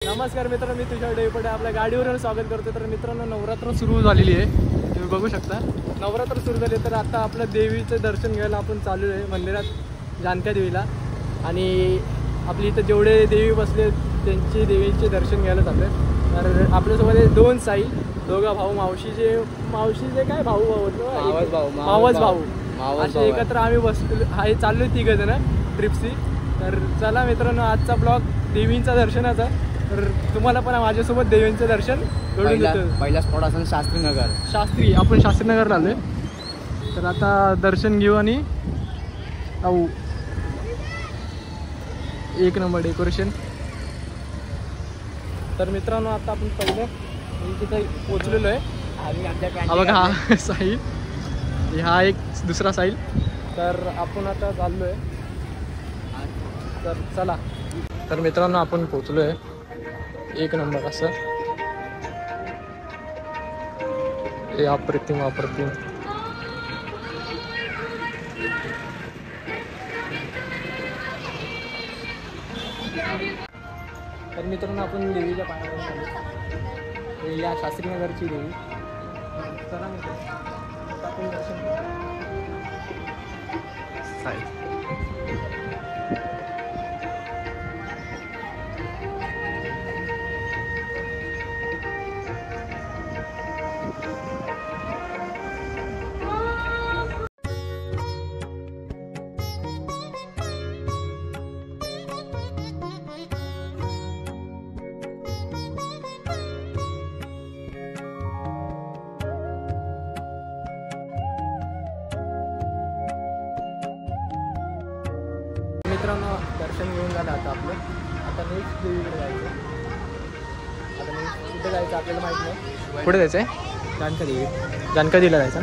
नमस्कार मित्रांनो, मी तुषार डेपटे आपल्या गाडीवरून स्वागत करतो. तर मित्रांनो, नवरात्र सुरू झालेली आहे, तुम्ही बघू शकता. नवरात्र सुरू झाली तर आता आपलं देवीचं दर्शन घ्यायला आपण चालू आहे मंदिरात जानका देवीला. आणि आपली इथं जेवढे देवी बसले त्यांची देवीचे दर्शन घ्यायला चालू आहे. तर आपल्यासोबत दोन साई, दोघा भाऊ, मावशीचे काय भाऊ मावस भाऊ असे एकत्र आम्ही बसलो आहे, चाललो आहे 3 जण ट्रिपची. तर चला मित्रांनो, आजचा ब्लॉग देवींचा दर्शनाचा. तर तुम्हाला पण माझ्यासोबत देवींचं दर्शन घडून देतो. पहिला स्पॉट असेल शास्त्री. आपण शास्त्रीनगरला आलोय. तर आता दर्शन घेऊ आणि जाऊ. 1 नंबर डेकोरेशन. तर मित्रांनो, आता आपण पहिलं तिथे पोचलेलो आहे. हा बघा, हा साहिल, हा एक दुसरा साहिल. तर आपण आता चाललो आहे. तर चला. तर मित्रांनो, आपण पोचलो आहे 1 नंबर असं. हे अप्रतिम. तर मित्रांनो, आपण देवीच्या पायावर आलो. या शास्त्रीनगरची देवी. चला मित्रांनो, आपण दर्शन करू. मित्रांनो, दर्शन घेऊन झालं आता आपलं. आता नेक्स्ट देवीकडे जायचं. आता नेक्स्ट कुठे जायचं आपल्याला माहीत नाही. कुठे जायचं आहे? जानका देवीला जायचं.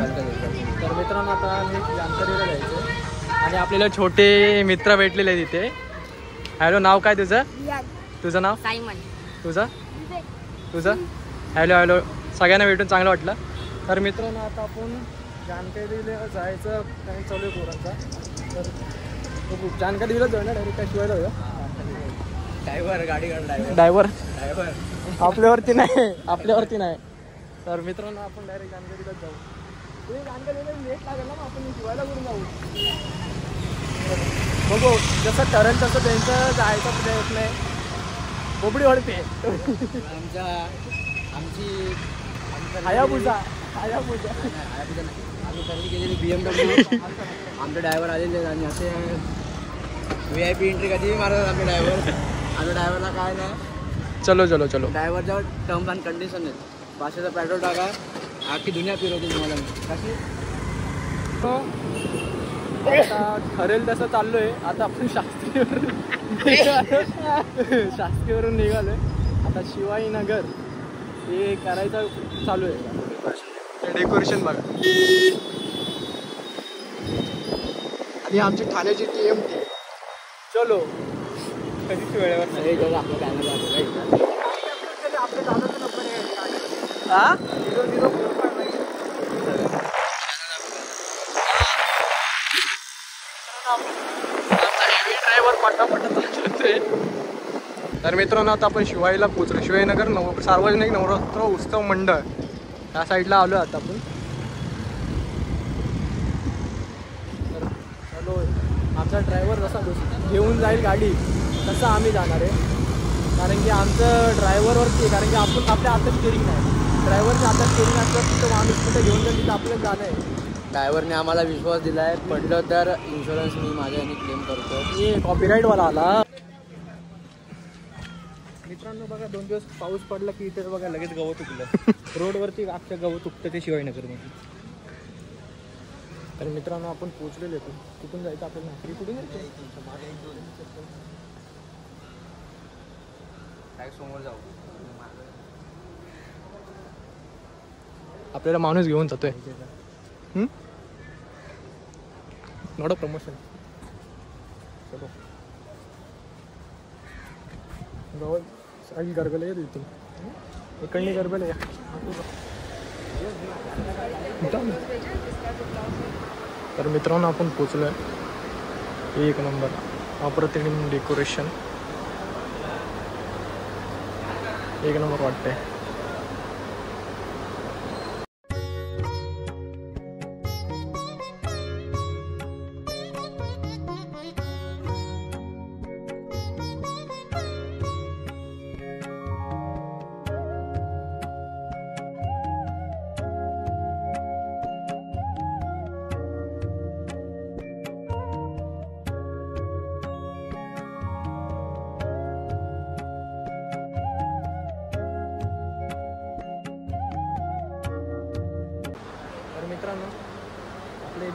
तर मित्रांनो, आता नेक्स्ट जानका देवीला जायचं. आणि आपल्याला छोटे मित्र भेटलेले आहे तिथे. हॅलो, नाव काय तुझं? तुझं नाव? सायमन. तुझं? हॅलो. सगळ्यांना भेटून चांगलं वाटलं. तर मित्रांनो, आता आपण जानका देवीला जायचं काही चालू आहे पोरांचा. तर जानका देवीला जाऊ ना डायरेक्ट, काय शिवायला जाऊ? ड्रायव्हर आपल्यावरती नाही. तर मित्रांनो, आपण डायरेक्ट जानका देवीलाच जाऊ. जानका देवीला लेट लागेल ना, मग आपण शिवायला करून जाऊ. बघू, जसं ठरेल तसं त्यांचं जायचा प्रयत्न आहे. बोबडी वळते आमची हायाबुजा आम्ही खरेदी केलेली BMW. आमचे ड्रायव्हर आलेले आणि असे VIP एंट्री कधी मारतात आमचे ड्रायव्हर. आमच्या ड्रायव्हरला काय नाही. चलो. ड्रायव्हरच्या टर्म्स अँड कंडिशन आहेत. 500चा पेट्रोल टाका, आखी दुनिया फिरवते तुम्हाला. कशी आता ठरेल तसं चाललो आहे. आता आपण शास्त्रीवरून निघालो आहे. आता शिवाजीनगर हे करायचं चालू आहे. डेकोरेशन बघा. आणि आमची ठाण्याची TMT. चलो, कधीच वेळेवर नाही. ड्रायव्हर पटापट. तर मित्रांनो, आता आपण शिवाईला पोचलो. शिवाजीनगर सार्वजनिक नवरात्र उत्सव मंडळ या साईडला आलो आता आपण. तर चलो, आमचा ड्रायव्हर जसा घेऊन जाईल गाडी तसं आम्ही जाणार आहे. कारण की आमचं ड्रायव्हरवरती आहे. कारण की आपण आपल्या हातात स्टेरिंग नाही. ड्रायव्हरच्या हातात स्टेरिंग असलं तिथं माणूस कुठं घेऊन जाईल तिथं आपल्याला जाणं आहे. ड्रायव्हरने आम्हाला विश्वास दिला आहे. पडलं तर इन्शुरन्स मी माझ्या याने क्लेम करतो. हे कॉपीराईटवाला आला. मित्रांनो बघा, 2 दिवस पाऊस पडला की इथे बघा लगेच गवत उगलं. रोडवरती अख्खं गवत उगतं ते शिवाजीनगरमध्ये. तर मित्रांनो, आपण पोचलेलो आहे. कुठून जायचं आपल्याला? नागरी कुठून जायचं? समोर जाऊ. आपल्याला माणूस घेऊन जातोय. Not a promotion. चलो, गवत साई गरबल आहे तिथे. इकडली गरबल आहे. तर मित्रांनो, आपण पोचलो आहे. 1 नंबर अप्रतिम डेकोरेशन. एक नंबर वाटतंय. मित्रांनो आपले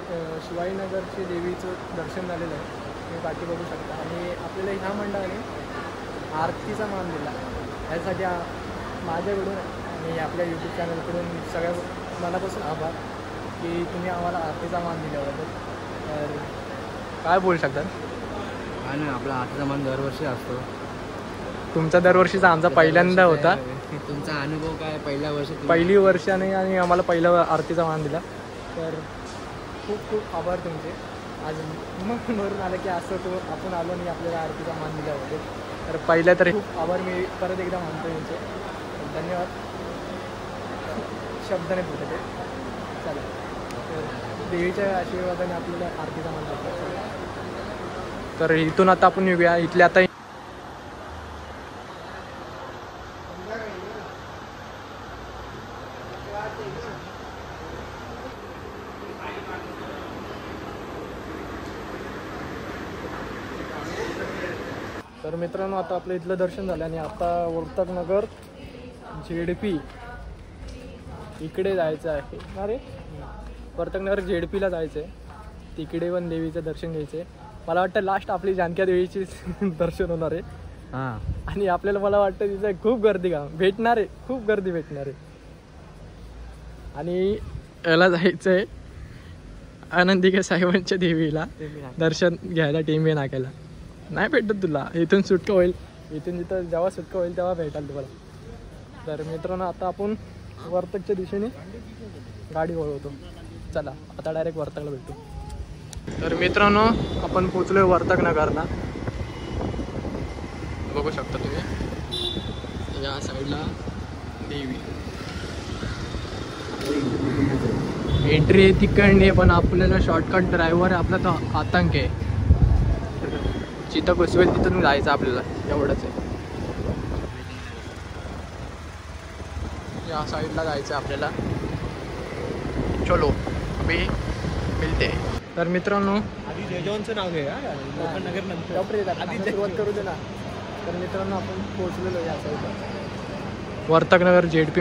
शिवाजीनगरचे देवीचं दर्शन झालेलं आहे. तुम्ही पाठी बघू शकता. आणि आपल्याला ह्या मंडळाने आरतीचा मान दिला. यासाठी माझ्याकडून आणि आपल्या यूट्यूब चॅनलकडून सगळ्या मनापासून आभार की तुम्ही आम्हाला आरतीचा मान दिल्याबद्दल. तर काय बोलू शकतात? हा ना, आपला आरतीचा मान दरवर्षी असतो. तुमचा दरवर्षीचा आमचा पहिल्यांदा होता. तुमचा अनुभव काय पहिल्या वर्षी? पहिली वर्षाने आणि आम्हाला पहिला आरतीचा मान दिला. तर खूप खूप आभार तुमचे. आज मग भरून आलं की असं आपण आलो आणि आपल्याला आरतीचा मान दिल्याबद्दल. तर पहिल्या तर खूप आभार मी परत एकदा मानतो तुमचे. धन्यवाद. शब्द नाही पुढे ते. चला, तर देवीच्या आशीर्वादाने आपल्याला आरतीचा मान दिला. तर इथून आता आपण येऊया. इथले आता तर मित्रांनो आता आपलं इथलं दर्शन झालं आणि आता वर्तकनगर ZP इकडे जायचं आहे. अरे वर्तकनगर ZPला जायचं आहे. तिकडे पण देवीचं दर्शन घ्यायचं आहे. मला वाटतं लास्ट आपली जानक्या देवीची दर्शन होणार आहे. हां, आणि आपल्याला मला वाटतं तिथं खूप गर्दी भेटणार आहे. खूप गर्दी भेटणार आहे. आणि याला जायचं आहे आनंदिके साहेबांच्या देवीला दर्शन घ्यायला. टेंबे नाक्याला नाही भेटत तुला. इथून सुटका होईल. इथून जिथं जेव्हा सुटका होईल तेव्हा भेटाल तुम्हाला. तर मित्रांनो आता आपण वर्तकच्या दिशेने गाडी वळवतो. चला आता डायरेक्ट वर्तकला भेटू. तर मित्रांनो आपण पोचलोय वर्तकनगरला. बघू शकता तुम्ही या साईडला देवी. एंट्री आहे तिकडने, पण आपल्याला शॉर्टकट ड्रायव्हर आपला तो आतंक आहे. जिथं घुसवेल तिथून जायचं आपल्याला, एवढंच आहे. या साईडला जायचं आपल्याला. चलो अभी मिळते. तर मित्रांनो आधी जयजवानचं नाव घे. लोकनगर नंतर सुरुवात करू दे ना. तर मित्रांनो आपण पोहोचलेलो या साईडला. वर्तकनगर ZP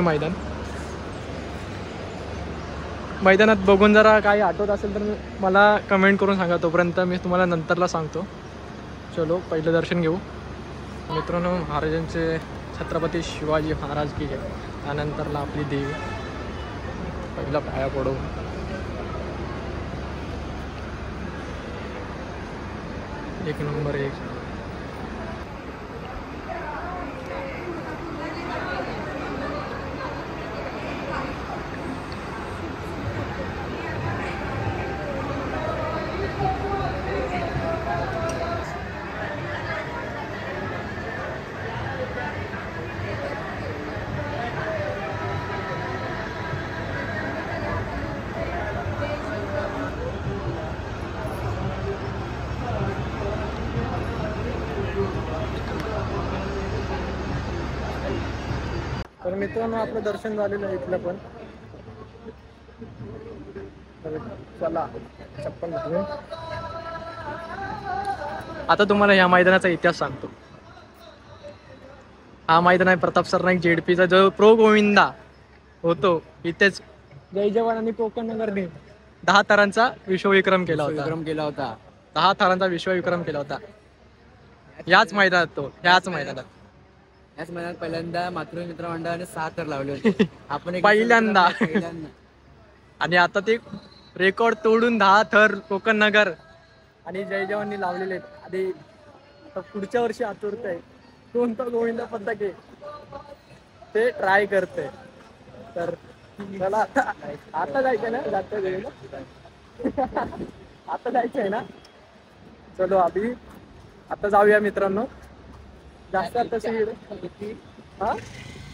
मैदानात बघून जरा काही आठवत असेल तर मला कमेंट करून सांगा. तोपर्यंत मी तुम्हाला नंतरला सांगतो. चलो पहिलं दर्शन घेऊ. मित्रांनो महाराजांचे छत्रपती शिवाजी महाराज की जय. त्यानंतरला आपली देवी. पहिला पाया पडू. एक नंबर एक. तर मित्रांनो आपलं दर्शन झालेलं आहे इथलं पण. तर चला चप्पल घालून आता तुम्हाला या मैदानाचा इतिहास सांगतो. हा मैदान आहे प्रताप सरनाईक ZPचा जो प्रो गोविंदा होतो. इथेच जय जवान आणि पोकनगरने 10 थरांचा विश्वविक्रम केला होता. 10 थरांचा विश्वविक्रम केला होता याच मैदानात. ह्याच मैदानात पहिल्यांदा मातृमित्र मंडळाने 6 थर लावले होते. आपण पहिल्यांदा. आणि आता ते रेकॉर्ड तोडून 10 थर कोकणनगर आणि जय जवाननी लावलेले आहेत. आधी आता पुढच्या वर्षी आतुरत आहे कोणता गोविंदा पथक आहे ते ट्राय करते. तर मला आता जायचं ना. जाता जाईल आता जायचंय ना. चलो अभि आता जाऊया मित्रांनो. जास्त आता हा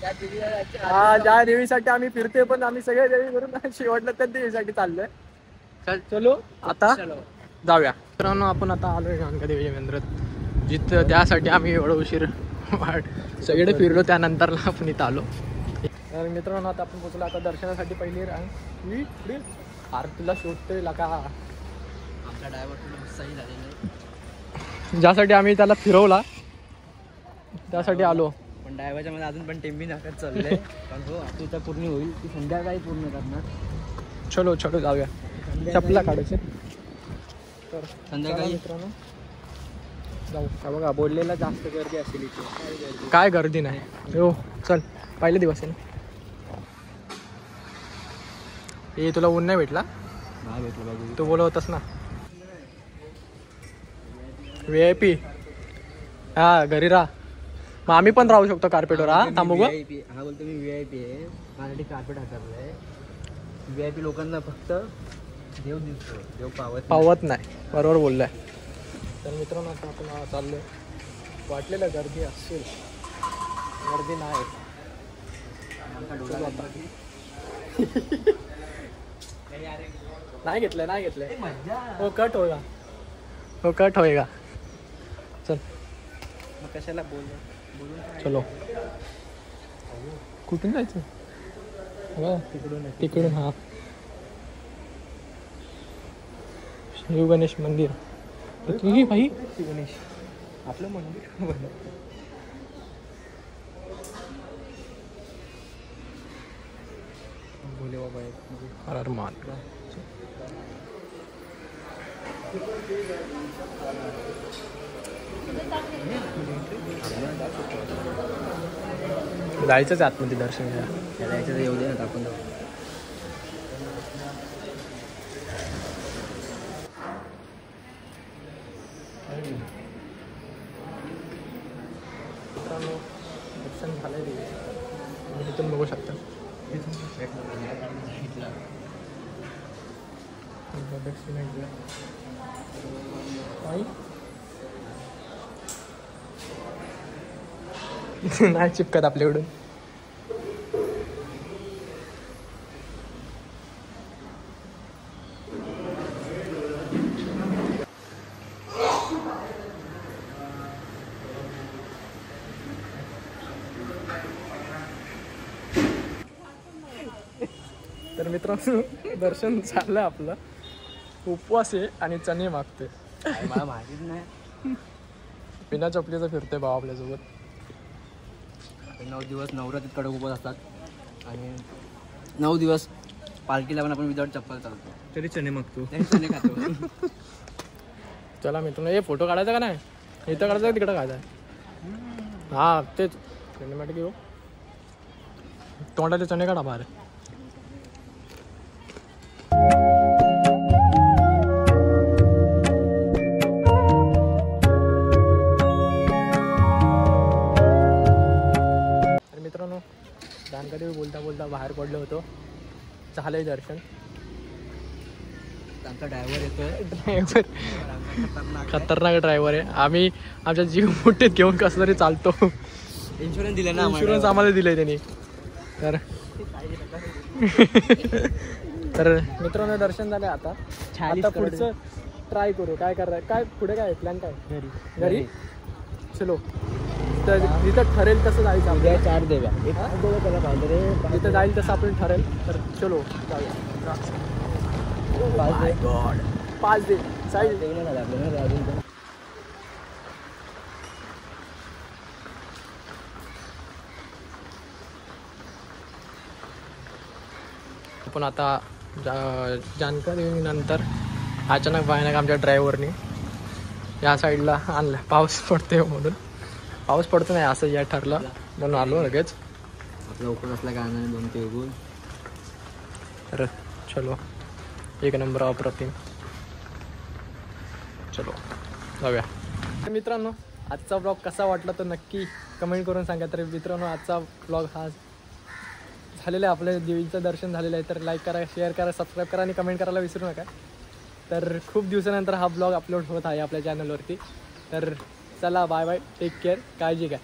हा ज्या देवीसाठी आम्ही फिरतोय पण आम्ही सगळे देवी करून शेवटला त्या देवीसाठी चाललोय. चलो आता जाऊया. मित्रांनो आपण आता आलोय जानका देवीच्या केंद्रात, जिथं त्यासाठी आम्ही एवढं उशीर सगळे फिरलो त्यानंतर आपण इथं आलो. तर मित्रांनो आता आपण पोचलो. आता दर्शनासाठी पहिली आरतीला शोधतोय का आमचा ड्रायव्हर सही झालेला आहे. ज्यासाठी आम्ही त्याला फिरवला त्यासाठी आलो. पण ड्रायव्हरच्या मध्ये अजून पण टेंबी नाकत चाललंय. पण हो आता पूर्ण होईल ती संध्याकाळी पूर्ण करणार. चलो चलो जाऊया. चपला काढायचे तर संध्याकाळी मित्रांनो जाऊ. का बघा बोललेला जास्त गर्दी असेल इथे. काय गर्दी नाही हो. चल पहिला दिवस आहे ना. हे तुला ऊन नाही भेटला नाही भेटलं पाहिजे. तू बोलत होतास ना VIP. हा घरी राहा. मग आम्ही पण राहू शकतो कार्पेटवर. हा थांबू का? हा बोलतो मी VIP आहे. माझ्यासाठी कार्पेट हाताळलंय. VIP लोकांना फक्त देव दिसतो, देव पावत नाही. बरोबर बोललाय. तर मित्रांनो आता आपण चाललोय. वाटलेलं गर्दी असेल, गर्दी नाही. नाही घेतलंय. हो कट होगा. हो कट होएगा. चल मग कशाला बोलून चलो. कुठून जायचं? तिकडून हा शिव गणेश मंदिर. भाई गणेश आपलं मंदिर भोले बाबा आहे. अरे मान जायचंच आतमध्ये दर्शन घ्या. त्याला याच्यात येऊ दे ना आपण. मित्रांनो दर्शन झालंय तुम्ही इथून बघू शकता. नाही चिपकत आपल्याकडून. तर मित्रांनो दर्शन झालं आपलं. उपवास आहे आणि चणे मागतोय. मला माहितीच नाही. बिना चपलीचं फिरतोय भाऊ आपल्यासोबत. 9 दिवस नवरात्रीत कडक उपवास असतात आणि 9 दिवस पालखीला पण आपण विदाउट चप्पल चालतो. तरी चणे मागतो. चणे खातो. चला मित्रांनो हे फोटो काढायचा का नाही? इथं काढायचं का तिकडं काढायचं? हा तेच सिनेमॅटिक घेऊ. तोंडाचे चणे काढा बाहेर. मित्रांनो जानकारी बोलता बोलता बाहेर पडलो होतो. झालंय दर्शन. आमचा ड्रायव्हर येतोय. ड्रायव्हर खतरनाक ड्रायव्हर आहे. आम्ही आमच्या जीव मुठीत घेऊन कसं तरी चालतो. इन्शुरन्स दिले ना. इन्शुरन्स आम्हाला दिलंय त्यांनी. तर मित्रांनो दर्शन झालंय. आता पुढचं ट्राय करू. काय करायचं काय पुढे काय प्लॅन काय? घरी चलो. तर जिथं ठरेल तसं जायचं. आपल्याला 4 देव्या जिथं जाईल तसं आपण ठरेल. तर चलो जाऊया. 5 दे साईड. पण आता जानका देवीनंतर अचानक भयानक आमच्या ड्रायव्हरने या साईडला आणलं. पाऊस पडतोय म्हणून. पाऊस पडतो नाही असं या ठरलं म्हणून आलो लगेच. आपला उपवास असला कारणाने 2 ते उगून. तर चलो एक नंबर अप्रतिम. चलो जाऊया. तर मित्रांनो आजचा ब्लॉग कसा वाटला तर नक्की कमेंट करून सांगा. तर मित्रांनो आजचा ब्लॉग हा झालेला आहे. आपल्या देवीचं दर्शन झालेलं आहे. तर लाईक करा, शेअर करा, सबस्क्राईब करा आणि कमेंट करायला विसरू नका. तर खूप दिवसानंतर हा ब्लॉग अपलोड होत आहे आपल्या चॅनलवरती. तर चला बाय बाय. Take care. काळजी घ्या.